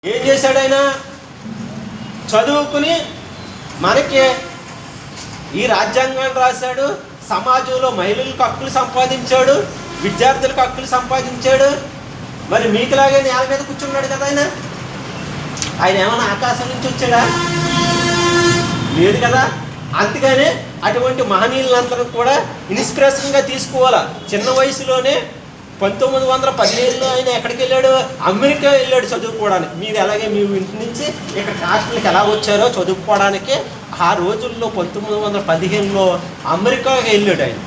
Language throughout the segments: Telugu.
ఏం చేశాడు ఆయన? చదువుకుని మనకి ఈ రాజ్యాంగాన్ని రాశాడు, సమాజంలో మహిళలకు హక్కులు సంపాదించాడు, విద్యార్థులకు హక్కులు సంపాదించాడు. మరి మీకులాగే నేల మీద కూర్చున్నాడు కదా ఆయన. ఆయన ఏమైనా ఆకాశం నుంచి వచ్చాడా? లేదు కదా. అందుకనే అటువంటి మహనీయులందరూ కూడా ఇన్స్పిరేషన్గా తీసుకోవాలా. చిన్న వయసులోనే 1917లో ఆయన ఎక్కడికి వెళ్ళాడు? అమెరికా వెళ్ళాడు చదువుకోవడానికి. మీరు ఎలాగే మీ ఇంటి నుంచి ఇక్కడ హాస్టల్కి ఎలా వచ్చారో చదువుకోవడానికి, ఆ రోజుల్లో 1915లో అమెరికాకి వెళ్ళాడు ఆయన.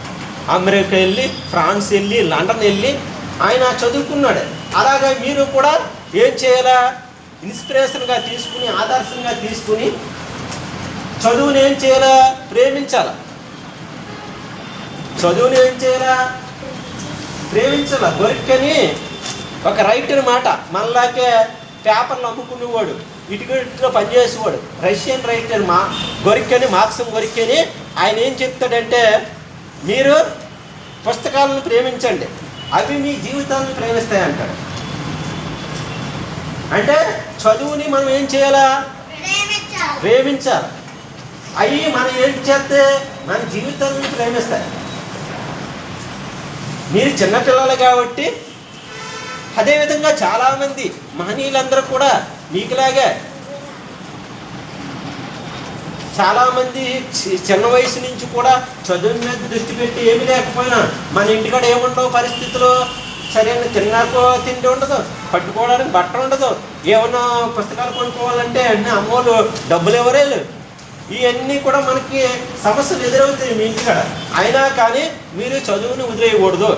అమెరికా వెళ్ళి, ఫ్రాన్స్ వెళ్ళి, లండన్ వెళ్ళి ఆయన చదువుకున్నాడు. అలాగే మీరు కూడా ఏం చేయాలా? ఇన్స్పిరేషన్గా తీసుకుని, ఆదర్శంగా తీసుకుని చదువుని ఏం చేయాలా? ప్రేమించాలా. చదువుని ఏం చేయాలా? ప్రేమించాల. గొరిక్కని ఒక రైటర్ మాట, మనలాగే పేపర్లు అమ్ముకునేవాడు, ఇటుకలో పనిచేసేవాడు, రష్యన్ రైటర్ గొరిక్కని, మార్క్సిం గొరిక్కని. ఆయన ఏం చెప్తాడంటే, మీరు పుస్తకాలను ప్రేమించండి, అవి మీ జీవితాలను ప్రేమిస్తాయి అంటాడు. అంటే చదువుని మనం ఏం చేయాలా? ప్రేమించాలి. అవి మనం ఏం చేస్తే మన జీవితాలను ప్రేమిస్తాయి. మీరు చిన్నపిల్లలు కాబట్టి, అదేవిధంగా చాలామంది మహనీయులందరూ కూడా మీకులాగే చాలామంది చిన్న వయసు నుంచి కూడా చదువు మీద దృష్టి పెట్టి ఏమీ లేకపోయినా, మన ఇంటికాడ ఏముండవు పరిస్థితులు, సరైన తిన్నాకో తిండి ఉండదు, పట్టుకోవడానికి బట్ట ఉండదు, ఏమన్నా పుస్తకాలు కొనుక్కోవాలంటే అన్నీ అమ్మోళ్ళు డబ్బులు ఎవరేళ్ళు, ఇవన్నీ కూడా మనకి సమస్యలు ఎదురవుతాయి మీ ఇంటికాడ. అయినా కానీ మీరు చదువుని వదిలేయకూడదు.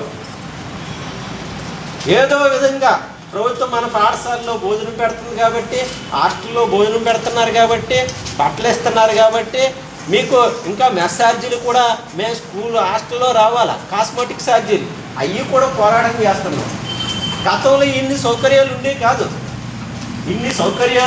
ఏదో విధంగా ప్రభుత్వం మన పాఠశాలలో భోజనం పెడుతుంది కాబట్టి, హాస్టల్లో భోజనం పెడుతున్నారు కాబట్టి, బట్టలు ఇస్తున్నారు కాబట్టి, మీకు ఇంకా మెస్ ఛార్జీలు కూడా మేము స్కూల్ హాస్టల్లో రావాలా, కాస్మెటిక్ ఛార్జీలు అవి కూడా పోరాటం చేస్తున్నాం. గతంలో ఇన్ని సౌకర్యాలు ఉండేవి కాదు. ఇన్ని సౌకర్యాలు